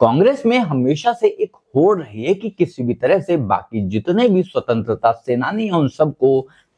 कांग्रेस में हमेशा से एक होड़ रही है कि किसी भी तरह से बाकी जितने भी स्वतंत्रता सेनानी हैं उन सबको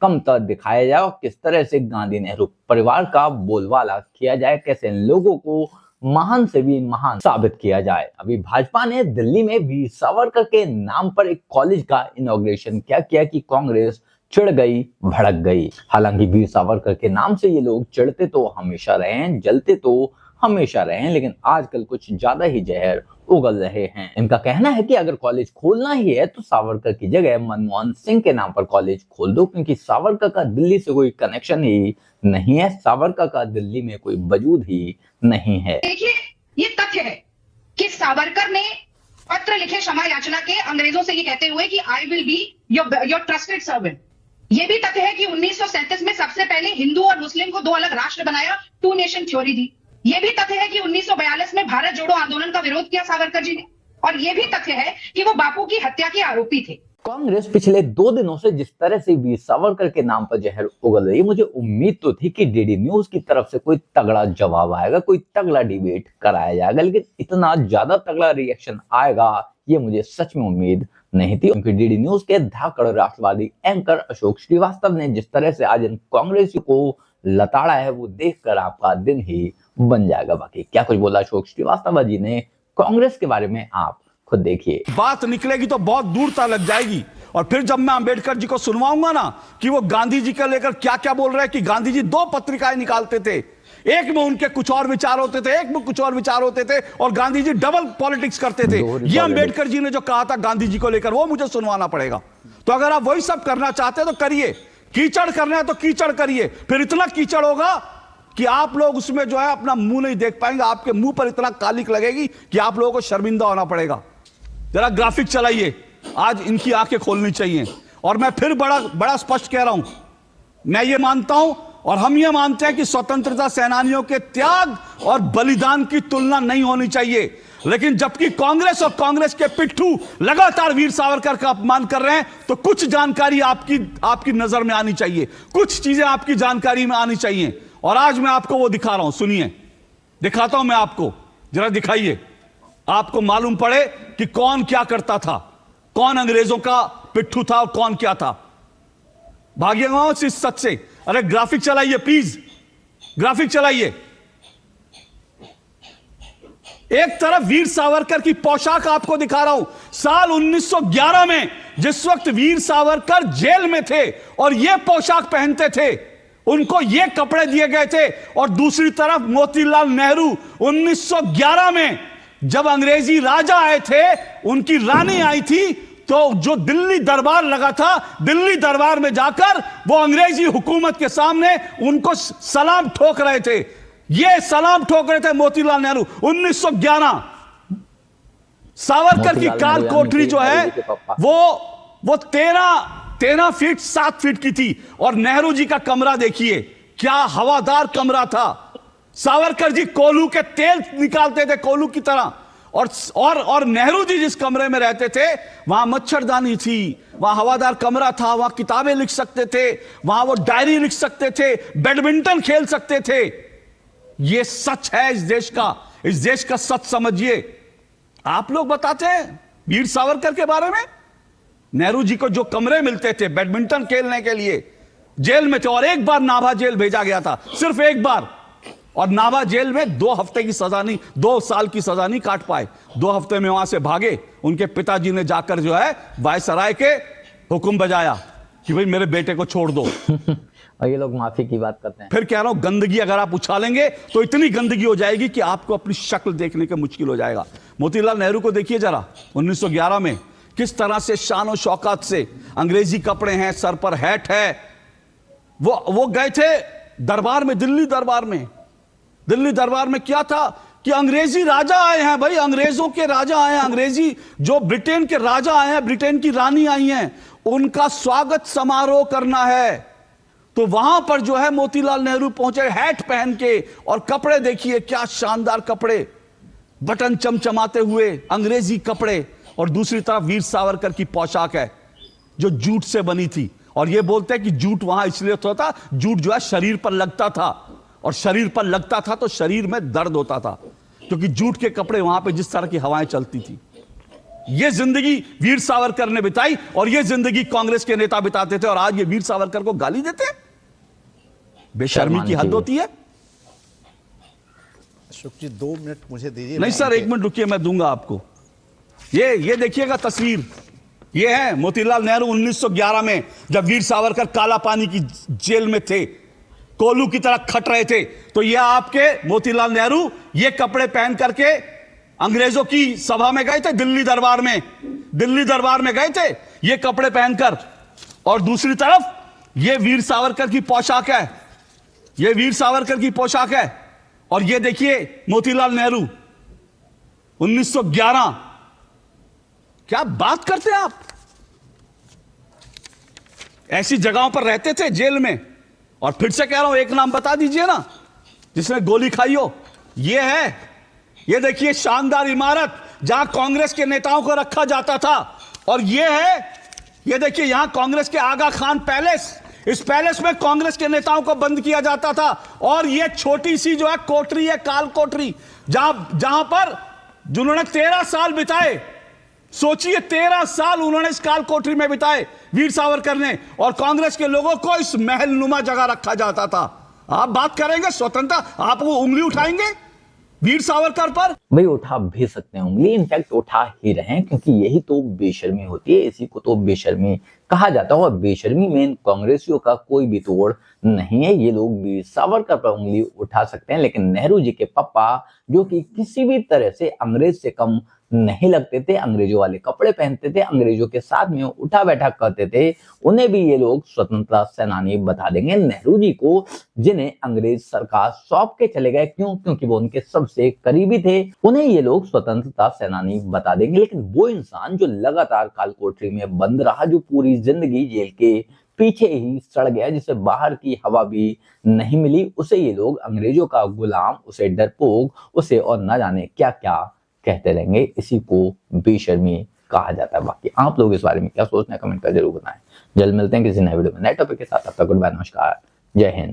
कमतर दिखाया जाए और किस तरह से गांधी नेहरू परिवार का बोलबाला किया जाए, कैसे इन लोगों को महान से भी महान साबित किया जाए। अभी भाजपा ने दिल्ली में वीर सावरकर के नाम पर एक कॉलेज का इनॉग्रेशन क्या किया कि कांग्रेस चिढ़ गई, भड़क गई। हालांकि वीर सावरकर के नाम से ये लोग चिढ़ते तो हमेशा रहे हैं, जलते तो हमेशा रहे हैं, लेकिन आजकल कुछ ज्यादा ही जहर उगल रहे हैं। इनका कहना है कि अगर कॉलेज खोलना ही है तो सावरकर की जगह मनमोहन सिंह के नाम पर कॉलेज खोल दो, क्योंकि सावरकर का दिल्ली से कोई कनेक्शन ही नहीं है, सावरकर का दिल्ली में कोई वजूद ही नहीं है। देखिए, ये तथ्य है कि सावरकर ने पत्र लिखे क्षमा याचना के अंग्रेजों से ये कहते हुए कि I will be your trusted servant. ये भी तथ्य है कि 1937 में सबसे पहले हिंदू और मुस्लिम को दो अलग राष्ट्र बनाया, टू नेशन थ्योरी दी। ये भी तथ्य है कि 1942 में भारत जोड़ो आंदोलन का विरोध किया सावरकर जी ने, और ये भी तथ्य है कि वो बापू की हत्या के आरोपी थे। कांग्रेस पिछले 2 दिनों से जिस तरह से वीर सावरकर के नाम पर जहर उगल रही है, मुझे उम्मीद तो थी कि डीडी न्यूज की तरफ से कोई तगड़ा जवाब आएगा, कोई तगड़ा डिबेट कराया जाएगा, लेकिन इतना ज्यादा तगड़ा रिएक्शन आएगा ये मुझे सच में उम्मीद नहीं थी। क्योंकि डीडी न्यूज के धाकड़ राष्ट्रवादी एंकर अशोक श्रीवास्तव ने जिस तरह से आज इन कांग्रेसियों को लताड़ा है वो देखकर आपका दिन ही बन जाएगा। बाकी क्या कुछ बोला अशोक श्रीवास्तव जी ने कांग्रेस के बारे में आप खुद देखिए। बात निकलेगी तो बहुत दूर तक लग जाएगी, और फिर जब मैं अंबेडकर जी को सुनवाऊंगा ना कि वो गांधी जी का लेकर क्या क्या बोल रहे हैं, कि गांधी जी 2 पत्रिकाएं निकालते थे, एक में उनके कुछ और विचार होते थे, एक में कुछ और विचार होते थे, और गांधी जी डबल पॉलिटिक्स करते थे। ये अंबेडकर जी ने जो कहा था गांधी जी को लेकर वो मुझे सुनवाना पड़ेगा। तो अगर आप वही सब करना चाहते हैं तो करिए, कीचड़ करना है तो कीचड़ करिए, फिर इतना कीचड़ होगा कि आप लोग उसमें जो है अपना मुंह नहीं देख पाएंगे, आपके मुंह पर इतना कालिक लगेगी कि आप लोगों को शर्मिंदा होना पड़ेगा। जरा ग्राफिक चलाइए, आज इनकी आंखें खोलनी चाहिए। और मैं फिर बड़ा स्पष्ट कह रहा हूं, मैं ये मानता हूं और हम ये मानते हैं कि स्वतंत्रता सेनानियों के त्याग और बलिदान की तुलना नहीं होनी चाहिए, लेकिन जबकि कांग्रेस और कांग्रेस के पिट्ठू लगातार वीर सावरकर का अपमान कर रहे हैं, तो कुछ जानकारी आपकी नजर में आनी चाहिए, कुछ चीजें आपकी जानकारी में आनी चाहिए। और आज मैं आपको वो दिखा रहा हूं, सुनिए, दिखाता हूं मैं आपको, जरा दिखाइए, आपको मालूम पड़े कि कौन क्या करता था, कौन अंग्रेजों का पिट्ठू था और कौन क्या था। भाग्यवान इस सच से। अरे ग्राफिक चलाइए प्लीज, ग्राफिक चलाइए। एक तरफ वीर सावरकर की पोशाक आपको दिखा रहा हूं, साल 1911 में, जिस वक्त वीर सावरकर जेल में थे और यह पोशाक पहनते थे, उनको ये कपड़े दिए गए थे। और दूसरी तरफ मोतीलाल नेहरू 1911 में जब अंग्रेजी राजा आए थे, उनकी रानी आई थी, तो जो दिल्ली दरबार लगा था, दिल्ली दरबार में जाकर वो अंग्रेजी हुकूमत के सामने उनको सलाम ठोक रहे थे। ये सलाम ठोक रहे थे मोतीलाल नेहरू 1911। सावरकर की काल कोठरी जो है वो 13 फीट 7 फीट की थी, और नेहरू जी का कमरा देखिए क्या हवादार कमरा था। सावरकर जी कोलू के तेल निकालते थे, कोलू की तरह। और नेहरू जी जिस कमरे में रहते थे वहां मच्छरदानी थी, वहां हवादार कमरा था, वहां किताबें लिख सकते थे, वहां वो डायरी लिख सकते थे, बैडमिंटन खेल सकते थे। ये सच है इस देश का, इस देश का सच समझिए। आप लोग बताते हैं वीर सावरकर के बारे में, नेहरू जी को जो कमरे मिलते थे बैडमिंटन खेलने के लिए, जेल में थे, और एक बार नाभा जेल भेजा गया था, सिर्फ एक बार। और नाभा जेल में 2 हफ्ते की सजा नहीं, 2 साल की सजा नहीं काट पाए, 2 हफ्ते में वहां से भागे। उनके पिताजी ने जाकर जो है वायसराय के हुक्म बजाया कि भाई मेरे बेटे को छोड़ दो। और ये लोग माफी की बात करते हैं। फिर कह रहा हूं, गंदगी अगर आप उछालेंगे तो इतनी गंदगी हो जाएगी कि आपको अपनी शक्ल देखने का मुश्किल हो जाएगा। मोतीलाल नेहरू को देखिए जरा, 1911 में किस तरह से शान और शौकत से, अंग्रेजी कपड़े हैं, सर पर हैट है, वो गए थे दरबार में, दिल्ली दरबार में। दिल्ली दरबार में क्या था कि अंग्रेजी राजा आए हैं, भाई अंग्रेजों के राजा आए हैं, अंग्रेजी जो ब्रिटेन के राजा आए हैं, ब्रिटेन की रानी आई हैं, उनका स्वागत समारोह करना है। तो वहां पर जो है मोतीलाल नेहरू पहुंचे हैट पहन के, और कपड़े देखिए क्या शानदार कपड़े, बटन चमचमाते हुए अंग्रेजी कपड़े। और दूसरी तरफ वीर सावरकर की पोशाक है जो जूट से बनी थी, और ये बोलते हैं कि जूट वहां इसलिए होता था, जूट जो है शरीर पर लगता था, और शरीर पर लगता था तो शरीर में दर्द होता था। तो क्योंकि जूट के कपड़े वहां पे जिस तरह की हवाएं चलती थी, ये जिंदगी वीर सावरकर ने बिताई और ये जिंदगी कांग्रेस के नेता बिताते थे, और आज ये वीर सावरकर को गाली देते हैं। बेशर्मी की हद होती है। अशोक जी 2 मिनट मुझे दीजिए। नहीं सर, 1 मिनट रुकिए, मैं दूंगा आपको। ये देखिएगा तस्वीर, ये है मोतीलाल नेहरू 1911 में, जब वीर सावरकर काला पानी की जेल में थे, कोलू की तरह खट रहे थे। तो ये आपके मोतीलाल नेहरू ये कपड़े पहन करके अंग्रेजों की सभा में गए थे, दिल्ली दरबार में गए थे ये कपड़े पहनकर। और दूसरी तरफ ये वीर सावरकर की पोशाक है, ये वीर सावरकर की पोशाक है। और ये देखिए मोतीलाल नेहरू 1911। क्या बात करते हैं आप? ऐसी जगहों पर रहते थे, जेल में। और फिर से कह रहा हूं, एक नाम बता दीजिए ना जिसने गोली खाई हो। ये है, ये देखिए शानदार इमारत जहां कांग्रेस के नेताओं को रखा जाता था। और ये है, ये देखिए यहां कांग्रेस के आगा खान पैलेस, इस पैलेस में कांग्रेस के नेताओं को बंद किया जाता था। और ये छोटी सी जो है कोठरी है, काल कोठरी, जहां पर जिन्होंने 13 साल बिताए, सोचिए 13 साल उन्होंने इस काल कोठरी में बिताए वीर सावरकर ने। और कांग्रेस के लोगों को इस महल नुमा जगह रखा जाता था। आप बात करेंगे स्वतंत्रता, आप वो उंगली उठाएंगे वीर सावरकर पर? भाई उठा भी सकते हैं उंगली, इनफैक्ट उठा ही रहे हैं, क्योंकि यही तो बेशर्मी होती है, इसी को तो बेशर्मी कहा जाता है। और बेशर्मी में कांग्रेसियों का कोई भी तोड़ नहीं है। ये लोग वीर सावरकर पर उंगली उठा सकते हैं, लेकिन नेहरू जी के पप्पा, जो कि किसी भी तरह से अंग्रेज से कम नहीं लगते थे, अंग्रेजों वाले कपड़े पहनते थे, अंग्रेजों के साथ में उठा बैठा करते थे, उन्हें भी ये लोग स्वतंत्रता सेनानी बता देंगे। नेहरू जी को, जिन्हें अंग्रेज सरकार सौंप के चले गए, क्यों? क्योंकि वो उनके सबसे करीबी थे, उन्हें ये लोग स्वतंत्रता सेनानी बता देंगे। लेकिन वो इंसान जो लगातार कालकोठरी में बंद रहा, जो पूरी जिंदगी जेल के पीछे ही सड़ गया, जिसे बाहर की हवा भी नहीं मिली, उसे ये लोग अंग्रेजों का गुलाम, उसे डरपोक, उसे और न जाने क्या क्या कहते रहेंगे। इसी को बेशर्मी कहा जाता है। बाकी आप लोग इस बारे में क्या सोचते हैं, कमेंट कर जरूर बताएं। जल्द मिलते हैं किसी नए वीडियो में नए टॉपिक के साथ। तब तक गुड बाय, नमस्कार, जय हिंद।